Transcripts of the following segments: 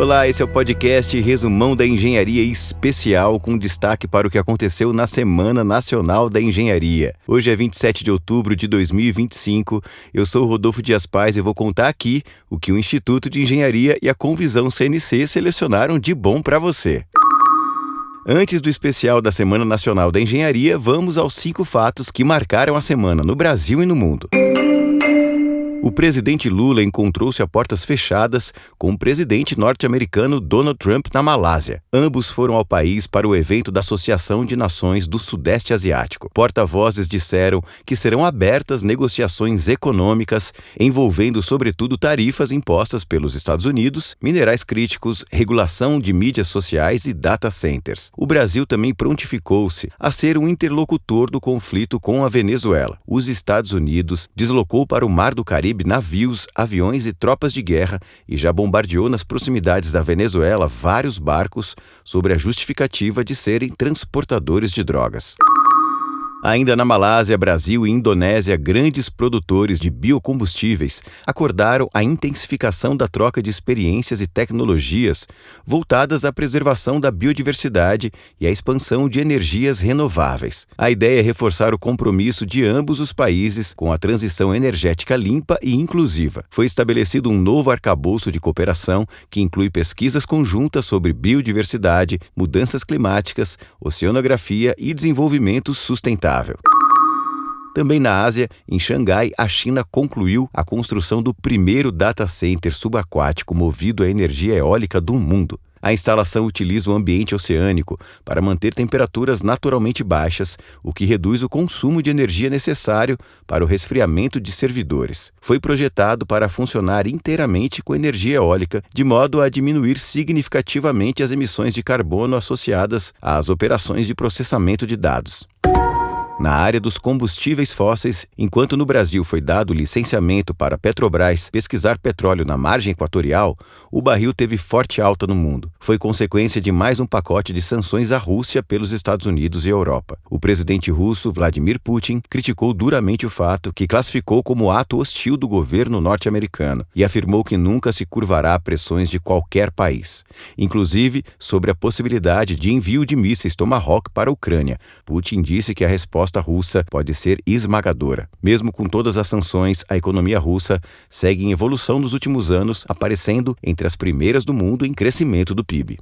Olá, esse é o podcast Resumão da Engenharia Especial, com destaque para o que aconteceu na Semana Nacional da Engenharia. Hoje é 27 de outubro de 2025, eu sou o Rodolfo Dias Paz e vou contar aqui o que o Instituto de Engenharia e a Convisão CNC selecionaram de bom para você. Antes do especial da Semana Nacional da Engenharia, vamos aos 5 fatos que marcaram a semana no Brasil e no mundo. O presidente Lula encontrou-se a portas fechadas com o presidente norte-americano Donald Trump na Malásia. Ambos foram ao país para o evento da Associação de Nações do Sudeste Asiático. Porta-vozes disseram que serão abertas negociações econômicas envolvendo, sobretudo, tarifas impostas pelos Estados Unidos, minerais críticos, regulação de mídias sociais e data centers. O Brasil também prontificou-se a ser um interlocutor do conflito com a Venezuela. Os Estados Unidos deslocou para o Mar do Caribe navios, aviões e tropas de guerra e já bombardeou nas proximidades da Venezuela vários barcos sobre a justificativa de serem transportadores de drogas. Ainda na Malásia, Brasil e Indonésia, grandes produtores de biocombustíveis acordaram a intensificação da troca de experiências e tecnologias voltadas à preservação da biodiversidade e à expansão de energias renováveis. A ideia é reforçar o compromisso de ambos os países com a transição energética limpa e inclusiva. Foi estabelecido um novo arcabouço de cooperação que inclui pesquisas conjuntas sobre biodiversidade, mudanças climáticas, oceanografia e desenvolvimento sustentável. Também na Ásia, em Xangai, a China concluiu a construção do primeiro data center subaquático movido a energia eólica do mundo. A instalação utiliza o ambiente oceânico para manter temperaturas naturalmente baixas, o que reduz o consumo de energia necessário para o resfriamento de servidores. Foi projetado para funcionar inteiramente com energia eólica, de modo a diminuir significativamente as emissões de carbono associadas às operações de processamento de dados. Na área dos combustíveis fósseis, enquanto no Brasil foi dado licenciamento para a Petrobras pesquisar petróleo na margem equatorial, o barril teve forte alta no mundo. Foi consequência de mais um pacote de sanções à Rússia pelos Estados Unidos e Europa. O presidente russo, Vladimir Putin, criticou duramente o fato, que classificou como ato hostil do governo norte-americano, e afirmou que nunca se curvará a pressões de qualquer país, inclusive sobre a possibilidade de envio de mísseis Tomahawk para a Ucrânia. Putin disse que a resposta russa pode ser esmagadora. Mesmo com todas as sanções, a economia russa segue em evolução nos últimos anos, aparecendo entre as primeiras do mundo em crescimento do PIB.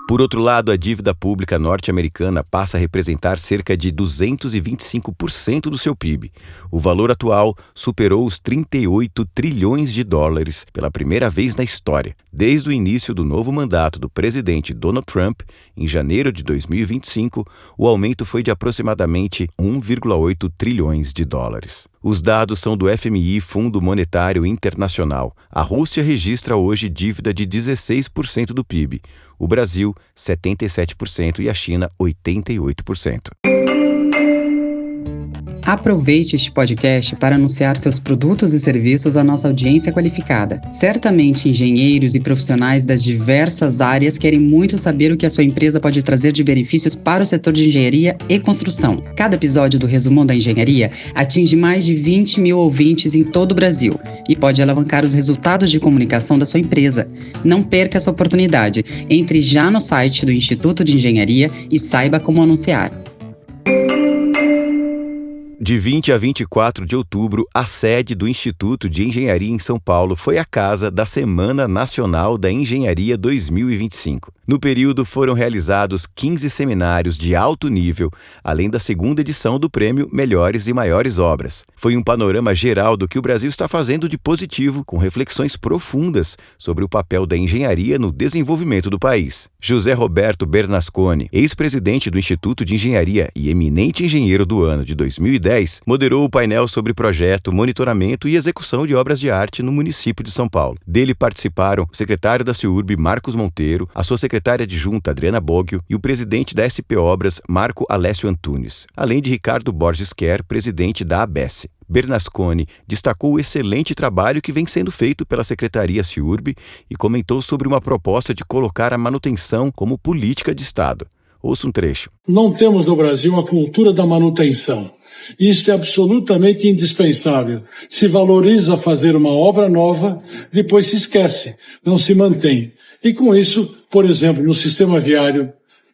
Por outro lado, a dívida pública norte-americana passa a representar cerca de 225% do seu PIB. O valor atual superou os 38 trilhões de dólares pela primeira vez na história. Desde o início do novo mandato do presidente Donald Trump, em janeiro de 2025, o aumento foi de aproximadamente 1,8 trilhões de dólares. Os dados são do FMI, Fundo Monetário Internacional. A Rússia registra hoje dívida de 16% do PIB, o Brasil 77% e a China 88%. Aproveite este podcast para anunciar seus produtos e serviços à nossa audiência qualificada. Certamente engenheiros e profissionais das diversas áreas querem muito saber o que a sua empresa pode trazer de benefícios para o setor de engenharia e construção. Cada episódio do Resumão da Engenharia atinge mais de 20 mil ouvintes em todo o Brasil e pode alavancar os resultados de comunicação da sua empresa. Não perca essa oportunidade. Entre já no site do Instituto de Engenharia e saiba como anunciar. De 20 a 24 de outubro, a sede do Instituto de Engenharia em São Paulo foi a casa da Semana Nacional da Engenharia 2025. No período foram realizados 15 seminários de alto nível, além da segunda edição do prêmio Melhores e Maiores Obras. Foi um panorama geral do que o Brasil está fazendo de positivo, com reflexões profundas sobre o papel da engenharia no desenvolvimento do país. José Roberto Bernasconi, ex-presidente do Instituto de Engenharia e eminente engenheiro do ano de 2010, moderou o painel sobre projeto, monitoramento e execução de obras de arte no município de São Paulo. Dele participaram o secretário da CIURB, Marcos Monteiro, a sua secretária adjunta, Adriana Boggio, e o presidente da SP Obras, Marco Alessio Antunes, além de Ricardo Borges Quer, presidente da ABS. Bernasconi destacou o excelente trabalho que vem sendo feito pela Secretaria CIURB e comentou sobre uma proposta de colocar a manutenção como política de Estado. Ouça um trecho. Não temos no Brasil a cultura da manutenção. Isso é absolutamente indispensável. Se valoriza fazer uma obra nova, depois se esquece, não se mantém. E com isso, por exemplo, no sistema viário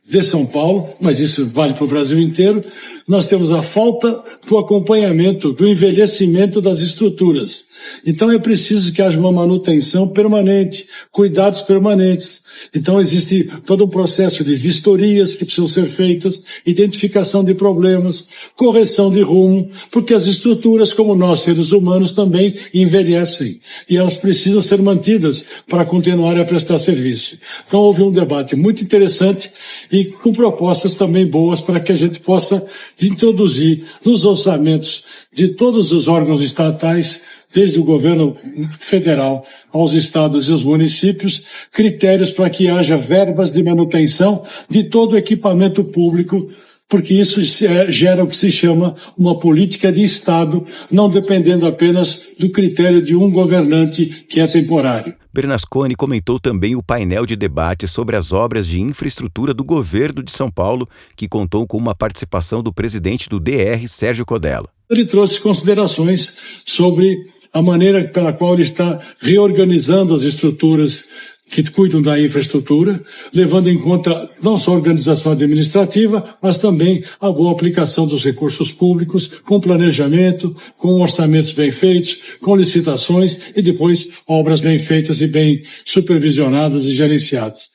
de São Paulo, mas isso vale para o Brasil inteiro, nós temos a falta do acompanhamento, do envelhecimento das estruturas. Então é preciso que haja uma manutenção permanente, cuidados permanentes. Então existe todo um processo de vistorias que precisam ser feitas, identificação de problemas, correção de rumo, porque as estruturas, como nós seres humanos, também envelhecem e elas precisam ser mantidas para continuar a prestar serviço. Então houve um debate muito interessante e com propostas também boas para que a gente possa introduzir nos orçamentos de todos os órgãos estatais, desde o governo federal aos estados e os municípios, critérios para que haja verbas de manutenção de todo o equipamento público, porque isso gera o que se chama uma política de Estado, não dependendo apenas do critério de um governante que é temporário. Bernasconi comentou também o painel de debate sobre as obras de infraestrutura do governo de São Paulo, que contou com uma participação do presidente do DR, Sérgio Codella. Ele trouxe considerações sobre a maneira pela qual ele está reorganizando as estruturas que cuidam da infraestrutura, levando em conta não só a organização administrativa, mas também a boa aplicação dos recursos públicos, com planejamento, com orçamentos bem feitos, com licitações e depois obras bem feitas e bem supervisionadas e gerenciadas.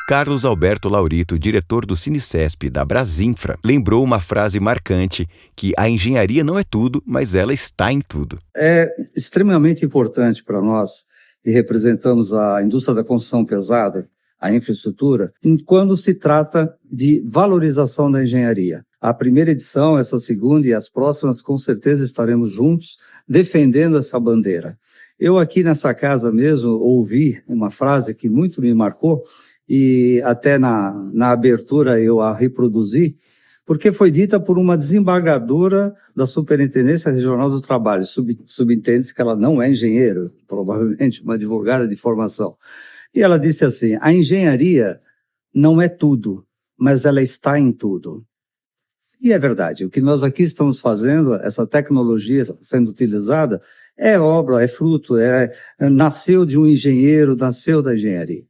Carlos Alberto Laurito, diretor do Cinicesp da Brasinfra, lembrou uma frase marcante que a engenharia não é tudo, mas ela está em tudo. É extremamente importante para nós, que representamos a indústria da construção pesada, a infraestrutura, quando se trata de valorização da engenharia. A primeira edição, essa segunda e as próximas, com certeza estaremos juntos defendendo essa bandeira. Eu aqui nessa casa mesmo ouvi uma frase que muito me marcou, e até na abertura eu a reproduzi, porque foi dita por uma desembargadora da Superintendência Regional do Trabalho. Subentende-se que ela não é engenheiro, provavelmente uma advogada de formação. E ela disse assim: a engenharia não é tudo, mas ela está em tudo. E é verdade, o que nós aqui estamos fazendo, essa tecnologia sendo utilizada, é obra, é fruto, nasceu de um engenheiro, nasceu da engenharia.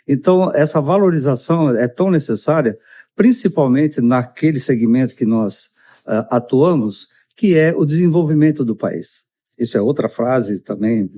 Então, essa valorização é tão necessária, principalmente naquele segmento que nós atuamos, que é o desenvolvimento do país. Isso é outra frase também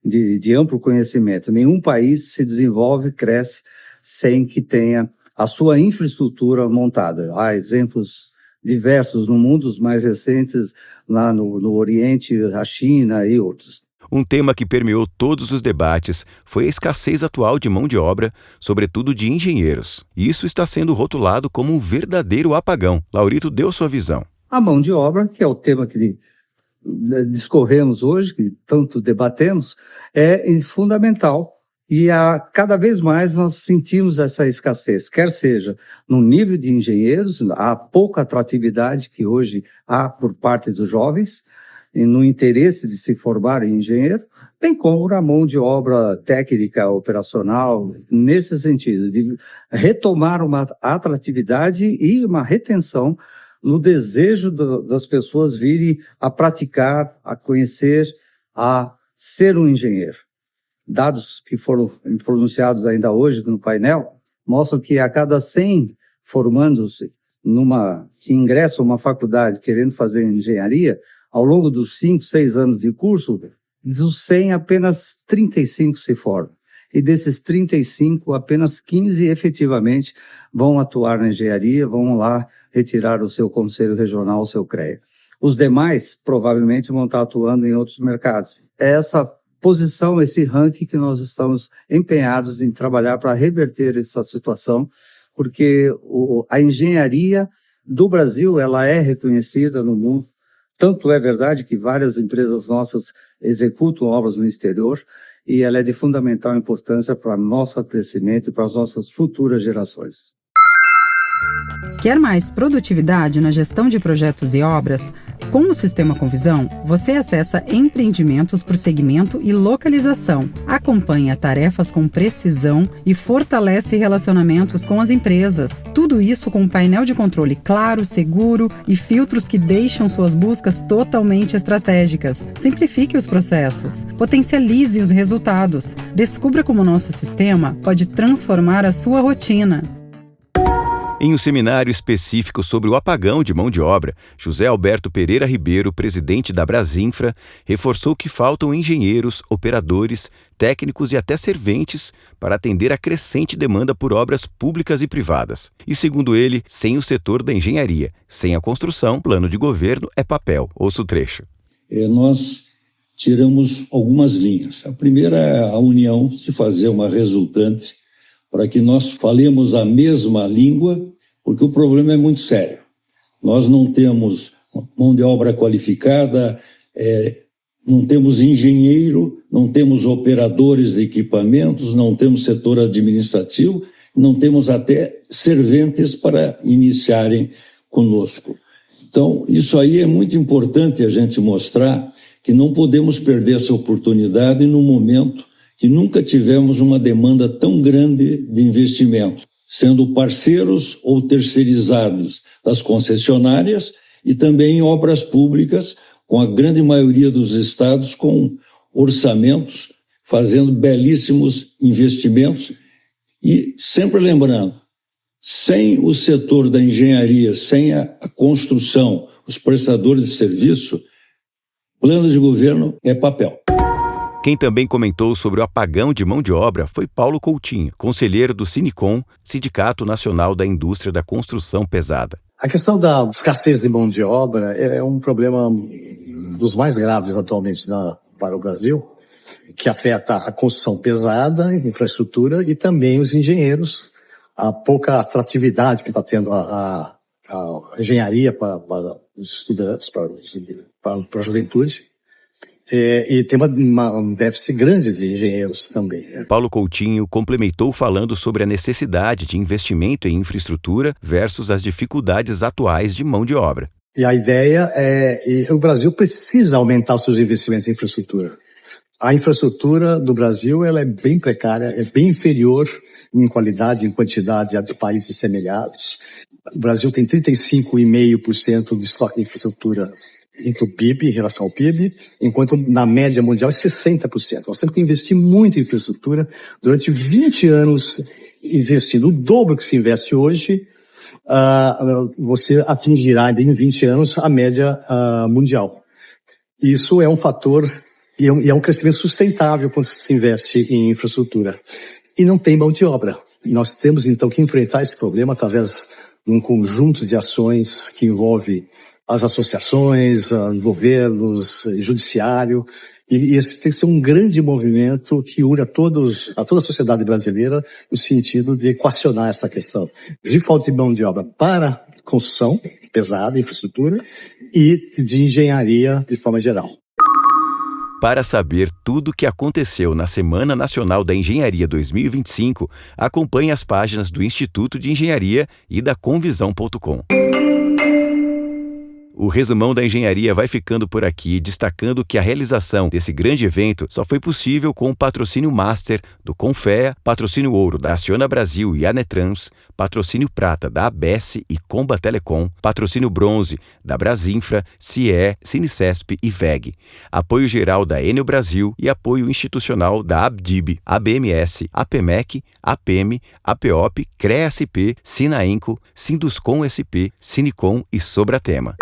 de amplo conhecimento. Nenhum país se desenvolve, cresce, sem que tenha a sua infraestrutura montada. Há exemplos diversos no mundo, os mais recentes, lá no Oriente, a China e outros. Um tema que permeou todos os debates foi a escassez atual de mão de obra, sobretudo de engenheiros. Isso está sendo rotulado como um verdadeiro apagão. Laurito deu sua visão. A mão de obra, que é o tema que discorremos hoje, que tanto debatemos, é fundamental. E cada vez mais nós sentimos essa escassez, quer seja no nível de engenheiros, a pouca atratividade que hoje há por parte dos jovens, no interesse de se formar em engenheiro, bem como na mão de obra técnica, operacional, nesse sentido, de retomar uma atratividade e uma retenção no desejo das pessoas virem a praticar, a conhecer, a ser um engenheiro. Dados que foram pronunciados ainda hoje no painel mostram que a cada 100 formandos que ingressam numa faculdade querendo fazer engenharia, ao longo dos 5, 6 anos de curso, dos 100, apenas 35 se formam. E desses 35, apenas 15 efetivamente vão atuar na engenharia, vão lá retirar o seu conselho regional, o seu CREA. Os demais, provavelmente, vão estar atuando em outros mercados. É essa posição, esse ranking que nós estamos empenhados em trabalhar para reverter essa situação, porque a engenharia do Brasil, ela é reconhecida no mundo. Tanto é verdade que várias empresas nossas executam obras no exterior e ela é de fundamental importância para o nosso crescimento e para as nossas futuras gerações. Quer mais produtividade na gestão de projetos e obras? Com o Sistema Convisão, você acessa empreendimentos por segmento e localização, acompanha tarefas com precisão e fortalece relacionamentos com as empresas. Tudo isso com um painel de controle claro, seguro e filtros que deixam suas buscas totalmente estratégicas. Simplifique os processos, potencialize os resultados. Descubra como o nosso sistema pode transformar a sua rotina. Em um seminário específico sobre o apagão de mão de obra, José Alberto Pereira Ribeiro, presidente da Brasinfra, reforçou que faltam engenheiros, operadores, técnicos e até serventes para atender a crescente demanda por obras públicas e privadas. E, segundo ele, sem o setor da engenharia, sem a construção, plano de governo é papel. Ouça o trecho. Nós tiramos algumas linhas. A primeira é a união, se fazer uma resultante para que nós falemos a mesma língua, porque o problema é muito sério. Nós não temos mão de obra qualificada, não temos engenheiro, não temos operadores de equipamentos, não temos setor administrativo, não temos até serventes para iniciarem conosco. Então, isso aí é muito importante a gente mostrar que não podemos perder essa oportunidade no momento que nunca tivemos uma demanda tão grande de investimento, sendo parceiros ou terceirizados das concessionárias e também em obras públicas, com a grande maioria dos estados com orçamentos, fazendo belíssimos investimentos e sempre lembrando, sem o setor da engenharia, sem a construção, os prestadores de serviço, plano de governo é papel. Quem também comentou sobre o apagão de mão de obra foi Paulo Coutinho, conselheiro do Sinicom, Sindicato Nacional da Indústria da Construção Pesada. A questão da escassez de mão de obra é um problema dos mais graves atualmente para o Brasil, que afeta a construção pesada, a infraestrutura e também os engenheiros. A pouca atratividade que está tendo a engenharia para os estudantes, para a juventude. E tem um déficit grande de engenheiros também. Paulo Coutinho complementou falando sobre a necessidade de investimento em infraestrutura versus as dificuldades atuais de mão de obra. E a ideia é o Brasil precisa aumentar os seus investimentos em infraestrutura. A infraestrutura do Brasil ela é bem precária, é bem inferior em qualidade, em quantidade a de países semelhantes. O Brasil tem 35,5% de estoque de infraestrutura entre o PIB, em relação ao PIB, enquanto na média mundial é 60%. Nós temos que investir muito em infraestrutura durante 20 anos, investindo o dobro que se investe hoje, você atingirá em 20 anos a média mundial. Isso é um fator e é um crescimento sustentável quando se investe em infraestrutura. E não tem mão de obra. Nós temos então que enfrentar esse problema através de um conjunto de ações que envolve as associações, governos, judiciário, e esse tem que ser um grande movimento que une a toda a sociedade brasileira no sentido de equacionar essa questão de falta de mão de obra para construção pesada, infraestrutura, e de engenharia de forma geral. Para saber tudo o que aconteceu na Semana Nacional da Engenharia 2025, acompanhe as páginas do Instituto de Engenharia e da Convisão.com. O Resumão da Engenharia vai ficando por aqui, destacando que a realização desse grande evento só foi possível com o patrocínio Master do Confea, patrocínio Ouro da Acciona Brasil e Anetrans, patrocínio Prata da ABS e Comba Telecom, patrocínio Bronze da Brasinfra, CIE, Cinicesp e VEG, apoio geral da Enel Brasil e apoio institucional da Abdib, ABMS, APMEC, APM, APOP, CREA-SP, Sinaenco, Sinduscom SP, Sinicom e Sobratema.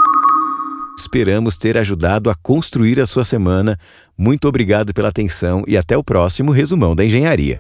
Esperamos ter ajudado a construir a sua semana. Muito obrigado pela atenção e até o próximo Resumão da Engenharia.